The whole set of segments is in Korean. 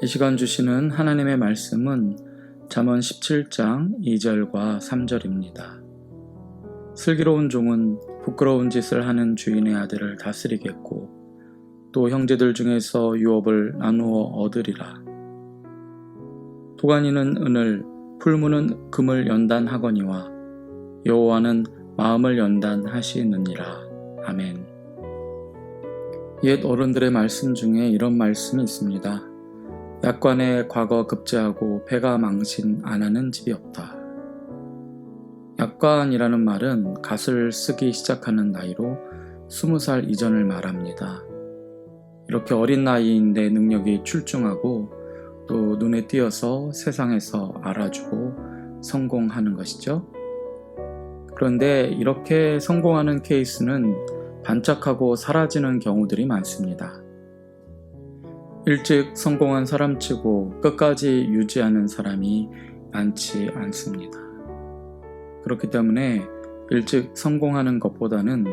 이 시간 주시는 하나님의 말씀은 잠언 17장 2절과 3절입니다. 슬기로운 종은 부끄러운 짓을 하는 주인의 아들을 다스리겠고 또 형제들 중에서 유업을 나누어 얻으리라. 도가니는 은을, 풀무는 금을 연단하거니와 여호와는 마음을 연단하시느니라. 아멘. 옛 어른들의 말씀 중에 이런 말씀이 있습니다. 약관에 과거 급제하고 배가 망신 안 하는 집이 없다. 약관이라는 말은 갓을 쓰기 시작하는 나이로 20살 이전을 말합니다. 이렇게 어린 나이인데 능력이 출중하고 또 눈에 띄어서 세상에서 알아주고 성공하는 것이죠. 그런데 이렇게 성공하는 케이스는 반짝하고 사라지는 경우들이 많습니다. 일찍 성공한 사람치고 끝까지 유지하는 사람이 많지 않습니다. 그렇기 때문에 일찍 성공하는 것보다는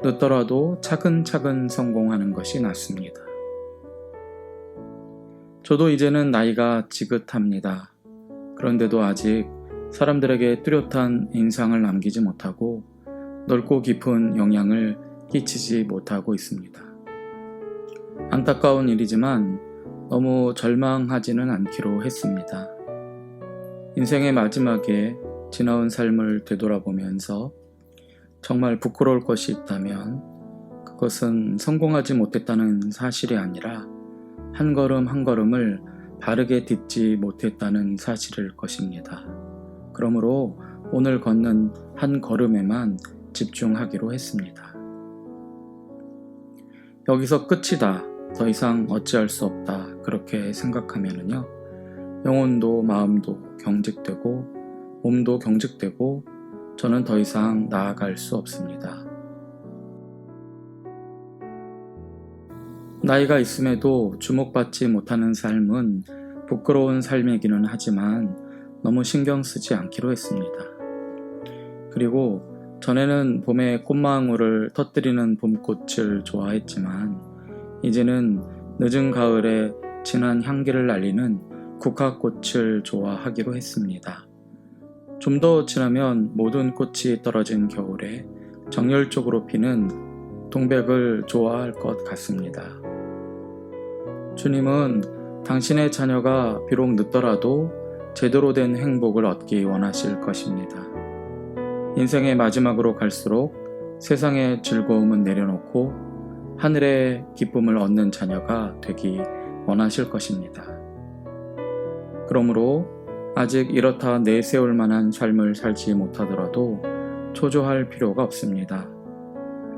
늦더라도 차근차근 성공하는 것이 낫습니다. 저도 이제는 나이가 지긋합니다. 그런데도 아직 사람들에게 뚜렷한 인상을 남기지 못하고 넓고 깊은 영향을 끼치지 못하고 있습니다. 안타까운 일이지만 너무 절망하지는 않기로 했습니다. 인생의 마지막에 지나온 삶을 되돌아보면서 정말 부끄러울 것이 있다면 그것은 성공하지 못했다는 사실이 아니라 한 걸음 한 걸음을 바르게 딛지 못했다는 사실일 것입니다. 그러므로 오늘 걷는 한 걸음에만 집중하기로 했습니다. 여기서 끝이다. 더 이상 어찌할 수 없다. 그렇게 생각하면은요, 영혼도 마음도 경직되고 몸도 경직되고 저는 더 이상 나아갈 수 없습니다. 나이가 있음에도 주목받지 못하는 삶은 부끄러운 삶이기는 하지만 너무 신경 쓰지 않기로 했습니다. 그리고 전에는 봄에 꽃망울을 터뜨리는 봄꽃을 좋아했지만 이제는 늦은 가을에 진한 향기를 날리는 국화꽃을 좋아하기로 했습니다. 좀 더 지나면 모든 꽃이 떨어진 겨울에 정열적으로 피는 동백을 좋아할 것 같습니다. 주님은 당신의 자녀가 비록 늦더라도 제대로 된 행복을 얻기 원하실 것입니다. 인생의 마지막으로 갈수록 세상의 즐거움은 내려놓고 하늘의 기쁨을 얻는 자녀가 되기 원하실 것입니다. 그러므로 아직 이렇다 내세울 만한 삶을 살지 못하더라도 초조할 필요가 없습니다.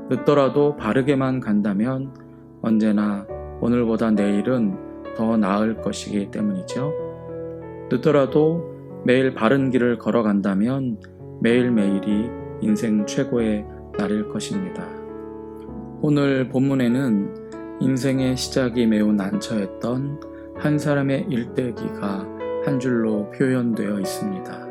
늦더라도 바르게만 간다면 언제나 오늘보다 내일은 더 나을 것이기 때문이죠. 늦더라도 매일 바른 길을 걸어간다면 매일매일이 인생 최고의 날일 것입니다. 오늘 본문에는 인생의 시작이 매우 난처했던 한 사람의 일대기가 한 줄로 표현되어 있습니다.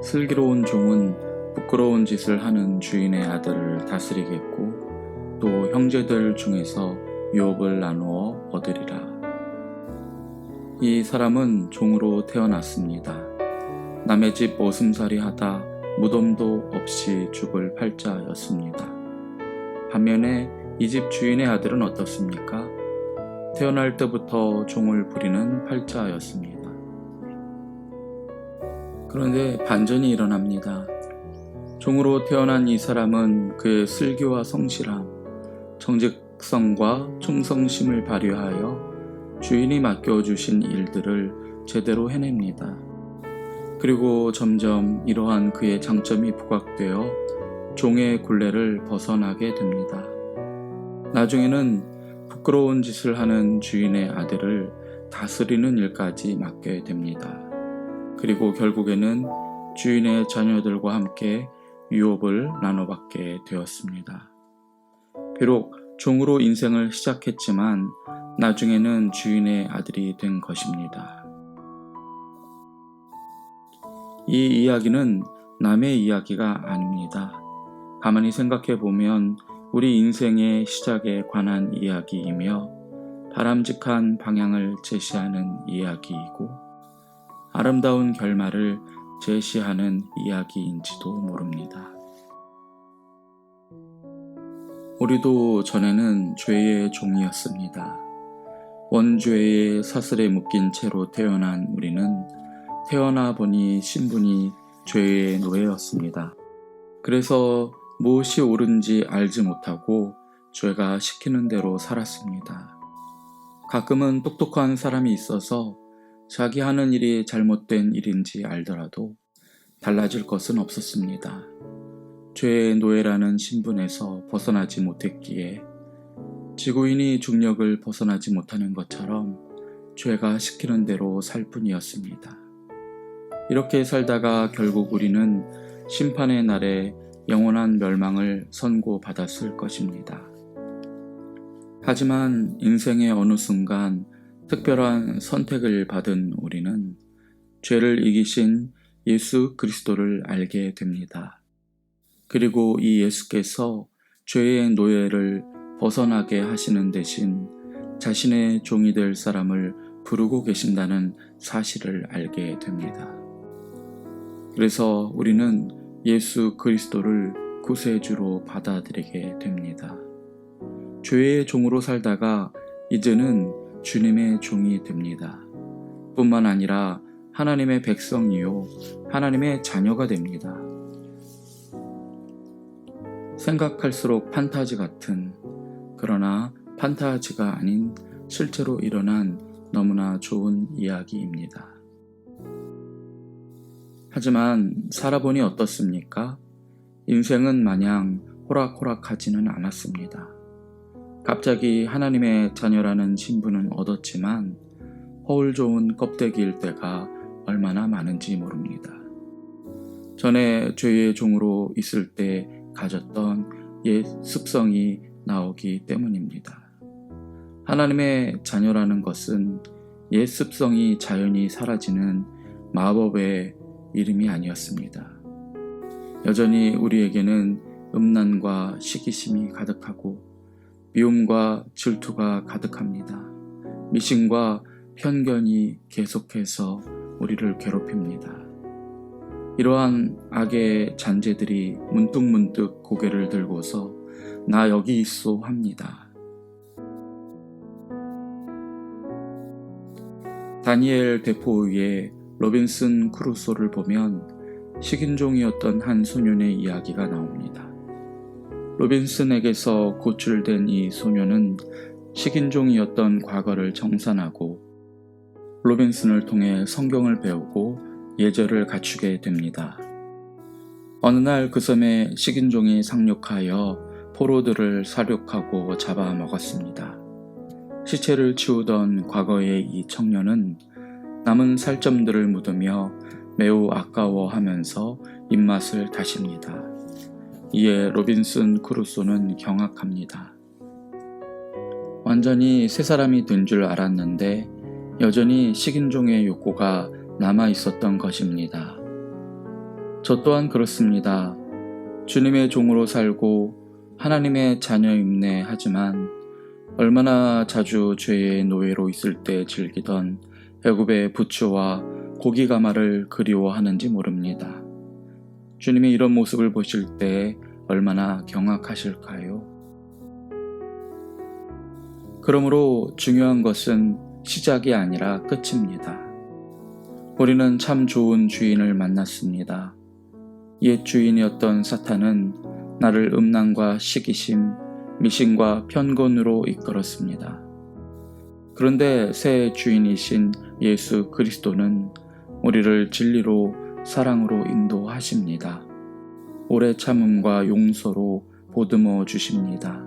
슬기로운 종은 부끄러운 짓을 하는 주인의 아들을 다스리겠고 또 형제들 중에서 유업을 나누어 얻으리라. 이 사람은 종으로 태어났습니다. 남의 집 오슴살이 하다 무덤도 없이 죽을 팔자였습니다. 반면에 이 집 주인의 아들은 어떻습니까? 태어날 때부터 종을 부리는 팔자였습니다. 그런데 반전이 일어납니다. 종으로 태어난 이 사람은 그의 슬기와 성실함, 정직성과 충성심을 발휘하여 주인이 맡겨주신 일들을 제대로 해냅니다. 그리고 점점 이러한 그의 장점이 부각되어 종의 굴레를 벗어나게 됩니다. 나중에는 부끄러운 짓을 하는 주인의 아들을 다스리는 일까지 맡게 됩니다. 그리고 결국에는 주인의 자녀들과 함께 유업을 나눠받게 되었습니다. 비록 종으로 인생을 시작했지만 나중에는 주인의 아들이 된 것입니다. 이 이야기는 남의 이야기가 아닙니다. 가만히 생각해 보면 우리 인생의 시작에 관한 이야기이며 바람직한 방향을 제시하는 이야기이고 아름다운 결말을 제시하는 이야기인지도 모릅니다. 우리도 전에는 죄의 종이었습니다. 원죄의 사슬에 묶인 채로 태어난 우리는 태어나 보니 신분이 죄의 노예였습니다. 그래서 무엇이 옳은지 알지 못하고 죄가 시키는 대로 살았습니다. 가끔은 똑똑한 사람이 있어서 자기 하는 일이 잘못된 일인지 알더라도 달라질 것은 없었습니다. 죄의 노예라는 신분에서 벗어나지 못했기에 지구인이 중력을 벗어나지 못하는 것처럼 죄가 시키는 대로 살 뿐이었습니다. 이렇게 살다가 결국 우리는 심판의 날에 영원한 멸망을 선고받았을 것입니다. 하지만 인생의 어느 순간 특별한 선택을 받은 우리는 죄를 이기신 예수 그리스도를 알게 됩니다. 그리고 이 예수께서 죄의 노예를 벗어나게 하시는 대신 자신의 종이 될 사람을 부르고 계신다는 사실을 알게 됩니다. 그래서 우리는 예수 그리스도를 구세주로 받아들이게 됩니다. 죄의 종으로 살다가 이제는 주님의 종이 됩니다. 뿐만 아니라 하나님의 백성이요 하나님의 자녀가 됩니다. 생각할수록 판타지 같은, 그러나 판타지가 아닌 실제로 일어난 너무나 좋은 이야기입니다. 하지만 살아보니 어떻습니까? 인생은 마냥 호락호락하지는 않았습니다. 갑자기 하나님의 자녀라는 신분은 얻었지만 허울 좋은 껍데기일 때가 얼마나 많은지 모릅니다. 전에 죄의 종으로 있을 때 가졌던 옛 습성이 나오기 때문입니다. 하나님의 자녀라는 것은 옛 습성이 자연히 사라지는 마법의 이름이 아니었습니다. 여전히 우리에게는 음란과 시기심이 가득하고 미움과 질투가 가득합니다. 미신과 편견이 계속해서 우리를 괴롭힙니다. 이러한 악의 잔재들이 문득문득 고개를 들고서 나 여기 있소 합니다. 다니엘 데포의 로빈슨 크루소를 보면 식인종이었던 한 소년의 이야기가 나옵니다. 로빈슨에게서 고출된 이 소년은 식인종이었던 과거를 정산하고 로빈슨을 통해 성경을 배우고 예절을 갖추게 됩니다. 어느 날 그 섬에 식인종이 상륙하여 포로들을 살육하고 잡아먹었습니다. 시체를 치우던 과거의 이 청년은 남은 살점들을 묻으며 매우 아까워하면서 입맛을 다십니다. 이에 로빈슨 크루소는 경악합니다. 완전히 새 사람이 된 줄 알았는데 여전히 식인종의 욕구가 남아 있었던 것입니다. 저 또한 그렇습니다. 주님의 종으로 살고 하나님의 자녀임네 하지만 얼마나 자주 죄의 노예로 있을 때 즐기던 애굽의 부추와 고기가마를 그리워하는지 모릅니다. 주님이 이런 모습을 보실 때 얼마나 경악하실까요? 그러므로 중요한 것은 시작이 아니라 끝입니다. 우리는 참 좋은 주인을 만났습니다. 옛 주인이었던 사탄은 나를 음란과 시기심, 미신과 편견으로 이끌었습니다. 그런데 새 주인이신 예수 그리스도는 우리를 진리로 사랑으로 인도하십니다. 오래 참음과 용서로 보듬어 주십니다.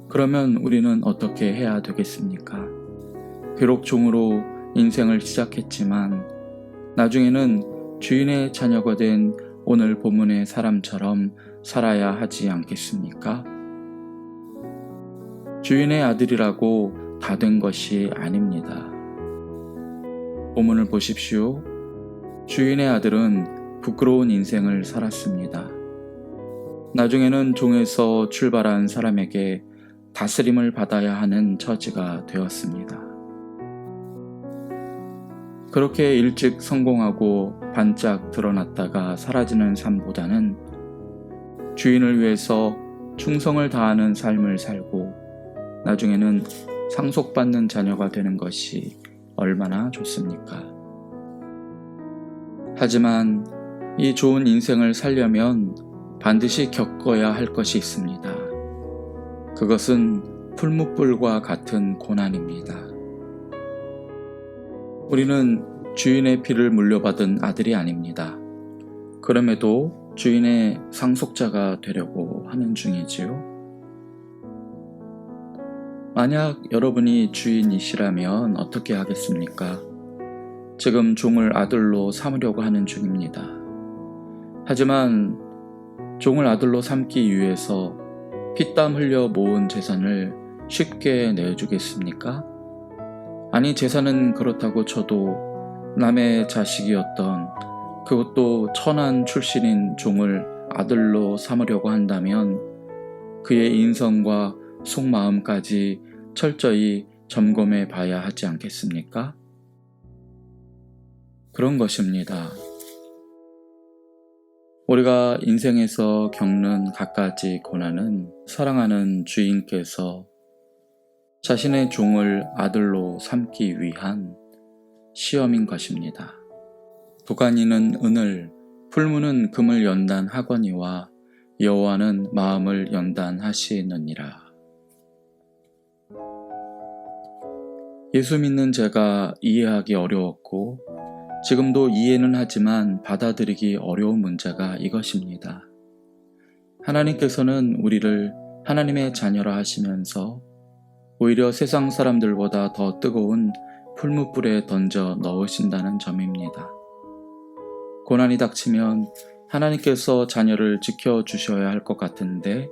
그러면 우리는 어떻게 해야 되겠습니까? 비록 종으로 인생을 시작했지만 나중에는 주인의 자녀가 된 오늘 본문의 사람처럼 살아야 하지 않겠습니까? 주인의 아들이라고 다 된 것이 아닙니다. 본문을 보십시오. 주인의 아들은 부끄러운 인생을 살았습니다. 나중에는 종에서 출발한 사람에게 다스림을 받아야 하는 처지가 되었습니다. 그렇게 일찍 성공하고 반짝 드러났다가 사라지는 삶보다는 주인을 위해서 충성을 다하는 삶을 살고 나중에는 상속받는 자녀가 되는 것이 얼마나 좋습니까? 하지만 이 좋은 인생을 살려면 반드시 겪어야 할 것이 있습니다. 그것은 풀무불과 같은 고난입니다. 우리는 주인의 피를 물려받은 아들이 아닙니다. 그럼에도 주인의 상속자가 되려고 하는 중이지요. 만약 여러분이 주인이시라면 어떻게 하겠습니까? 지금 종을 아들로 삼으려고 하는 중입니다. 하지만 종을 아들로 삼기 위해서 피땀 흘려 모은 재산을 쉽게 내주겠습니까? 아니, 재산은 그렇다고 쳐도 남의 자식이었던, 그것도 천한 출신인 종을 아들로 삼으려고 한다면 그의 인성과 속마음까지 철저히 점검해 봐야 하지 않겠습니까? 그런 것입니다. 우리가 인생에서 겪는 갖가지 고난은 사랑하는 주인께서 자신의 종을 아들로 삼기 위한 시험인 것입니다. 도가니는 은을, 풀무는 금을 연단하거니와 여호와는 마음을 연단하시느니라. 예수 믿는 제가 이해하기 어려웠고 지금도 이해는 하지만 받아들이기 어려운 문제가 이것입니다. 하나님께서는 우리를 하나님의 자녀라 하시면서 오히려 세상 사람들보다 더 뜨거운 풀무불에 던져 넣으신다는 점입니다. 고난이 닥치면 하나님께서 자녀를 지켜주셔야 할 것 같은데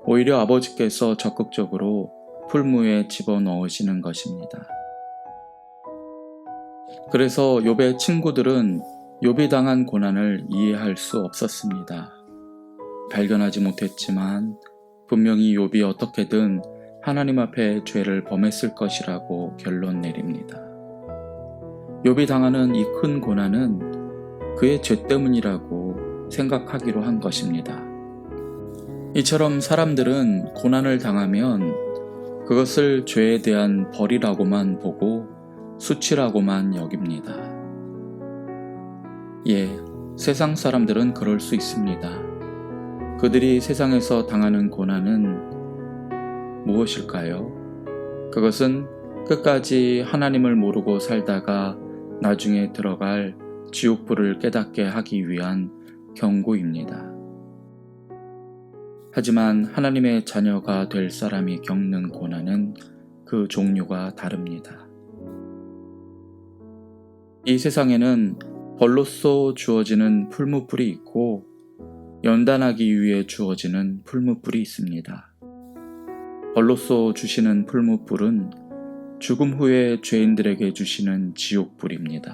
오히려 아버지께서 적극적으로 풀무에 집어넣으시는 것입니다. 그래서 욥의 친구들은 욥이 당한 고난을 이해할 수 없었습니다. 발견하지 못했지만 분명히 욥이 어떻게든 하나님 앞에 죄를 범했을 것이라고 결론 내립니다. 욥이 당하는 이 큰 고난은 그의 죄 때문이라고 생각하기로 한 것입니다. 이처럼 사람들은 고난을 당하면 그것을 죄에 대한 벌이라고만 보고 수치라고만 여깁니다. 세상 사람들은 그럴 수 있습니다. 그들이 세상에서 당하는 고난은 무엇일까요? 그것은 끝까지 하나님을 모르고 살다가 나중에 들어갈 지옥불을 깨닫게 하기 위한 경고입니다. 하지만 하나님의 자녀가 될 사람이 겪는 고난은 그 종류가 다릅니다. 이 세상에는 벌로써 주어지는 풀무불이 있고 연단하기 위해 주어지는 풀무불이 있습니다. 벌로써 주시는 풀무불은 죽음 후에 죄인들에게 주시는 지옥불입니다.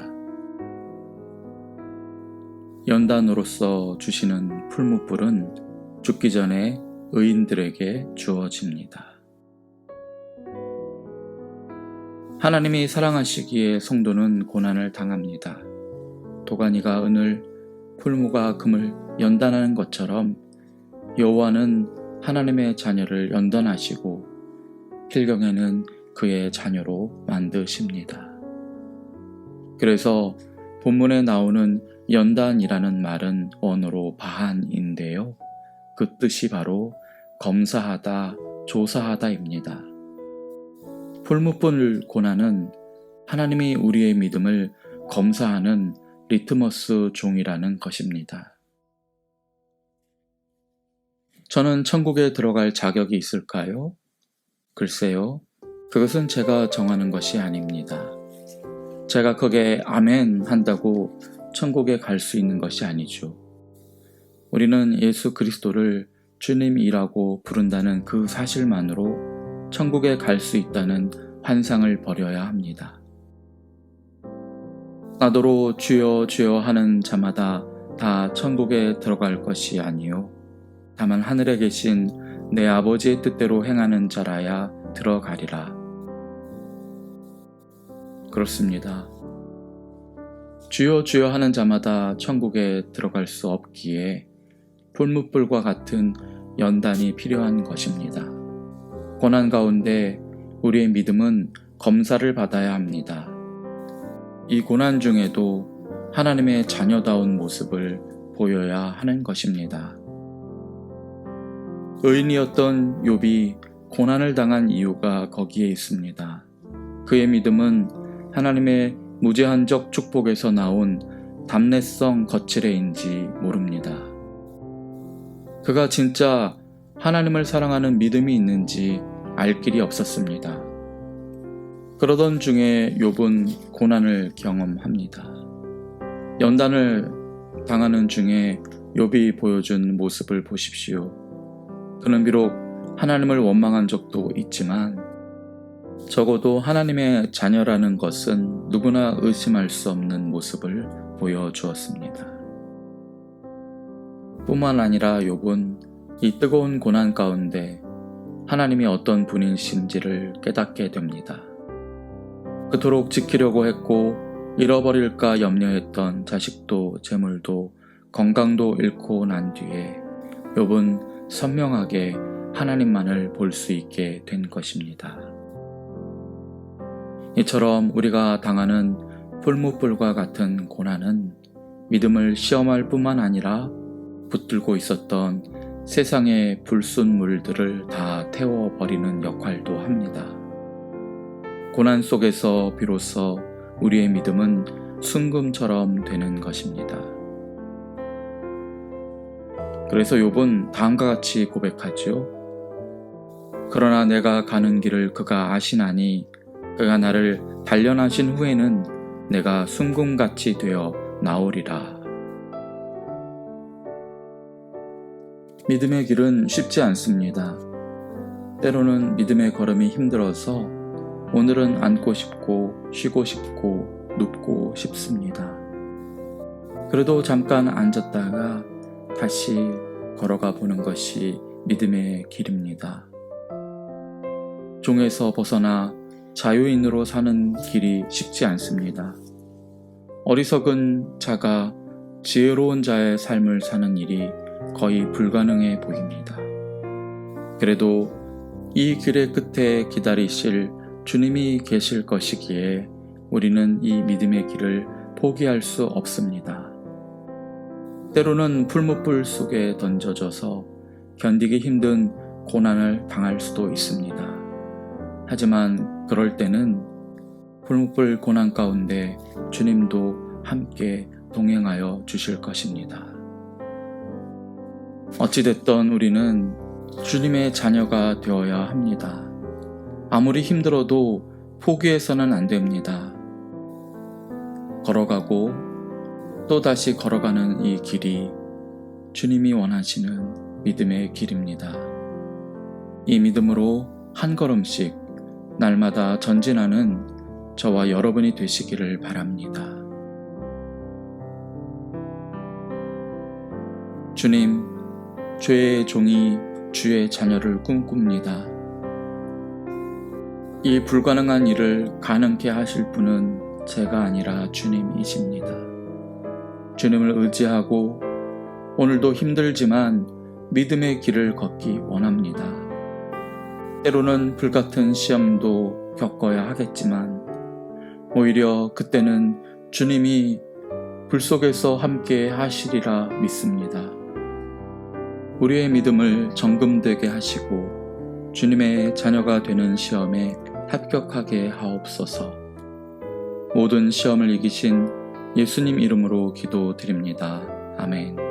연단으로서 주시는 풀무불은 죽기 전에 의인들에게 주어집니다. 하나님이 사랑하시기에 성도는 고난을 당합니다. 도가니가 은을, 풀무가 금을 연단하는 것처럼 여호와는 하나님의 자녀를 연단하시고 필경에는 그의 자녀로 만드십니다. 그래서 본문에 나오는 연단이라는 말은 원어로 바한인데요. 그 뜻이 바로 검사하다, 조사하다입니다. 풀무불 고난은 하나님이 우리의 믿음을 검사하는 리트머스 종이라는 것입니다. 저는 천국에 들어갈 자격이 있을까요? 글쎄요, 그것은 제가 정하는 것이 아닙니다. 제가 거기에 아멘 한다고 천국에 갈 수 있는 것이 아니죠. 우리는 예수 그리스도를 주님이라고 부른다는 그 사실만으로 천국에 갈 수 있다는 환상을 버려야 합니다. 나더러 주여 주여 하는 자마다 다 천국에 들어갈 것이 아니요 다만 하늘에 계신 내 아버지의 뜻대로 행하는 자라야 들어가리라. 그렇습니다. 주여 주여 하는 자마다 천국에 들어갈 수 없기에 풀무불과 같은 연단이 필요한 것입니다. 고난 가운데 우리의 믿음은 검사를 받아야 합니다. 이 고난 중에도 하나님의 자녀다운 모습을 보여야 하는 것입니다. 의인이었던 욥이 고난을 당한 이유가 거기에 있습니다. 그의 믿음은 하나님의 무제한적 축복에서 나온 담례성 거칠애인지 모릅니다. 그가 진짜 하나님을 사랑하는 믿음이 있는지 알 길이 없었습니다. 그러던 중에 욥은 고난을 경험합니다. 연단을 당하는 중에 욥이 보여준 모습을 보십시오. 그는 비록 하나님을 원망한 적도 있지만 적어도 하나님의 자녀라는 것은 누구나 의심할 수 없는 모습을 보여주었습니다. 뿐만 아니라 욥은 이 뜨거운 고난 가운데 하나님이 어떤 분이신지를 깨닫게 됩니다. 그토록 지키려고 했고 잃어버릴까 염려했던 자식도 재물도 건강도 잃고 난 뒤에 욥은 선명하게 하나님만을 볼 수 있게 된 것입니다. 이처럼 우리가 당하는 풀무불과 같은 고난은 믿음을 시험할 뿐만 아니라 붙들고 있었던 세상의 불순물들을 다 태워버리는 역할도 합니다. 고난 속에서 비로소 우리의 믿음은 순금처럼 되는 것입니다. 그래서 욥은 다음과 같이 고백하지요. 그러나 내가 가는 길을 그가 아시나니 그가 나를 단련하신 후에는 내가 순금같이 되어 나오리라. 믿음의 길은 쉽지 않습니다. 때로는 믿음의 걸음이 힘들어서 오늘은 앉고 싶고 쉬고 싶고 눕고 싶습니다. 그래도 잠깐 앉았다가 다시 걸어가 보는 것이 믿음의 길입니다. 종에서 벗어나 자유인으로 사는 길이 쉽지 않습니다. 어리석은 자가 지혜로운 자의 삶을 사는 일이 거의 불가능해 보입니다. 그래도 이 길의 끝에 기다리실 주님이 계실 것이기에 우리는 이 믿음의 길을 포기할 수 없습니다. 때로는 풀무불 속에 던져져서 견디기 힘든 고난을 당할 수도 있습니다. 하지만 그럴 때는 풀무불 고난 가운데 주님도 함께 동행하여 주실 것입니다. 어찌됐든 우리는 주님의 자녀가 되어야 합니다. 아무리 힘들어도 포기해서는 안 됩니다. 걸어가고 또 다시 걸어가는 이 길이 주님이 원하시는 믿음의 길입니다. 이 믿음으로 한 걸음씩 날마다 전진하는 저와 여러분이 되시기를 바랍니다. 주님, 죄의 종이 주의 자녀를 꿈꿉니다. 이 불가능한 일을 가능케 하실 분은 제가 아니라 주님이십니다. 주님을 의지하고 오늘도 힘들지만 믿음의 길을 걷기 원합니다. 때로는 불같은 시험도 겪어야 하겠지만 오히려 그때는 주님이 불 속에서 함께 하시리라 믿습니다. 우리의 믿음을 정금되게 하시고 주님의 자녀가 되는 시험에 합격하게 하옵소서. 모든 시험을 이기신 예수님 이름으로 기도드립니다. 아멘.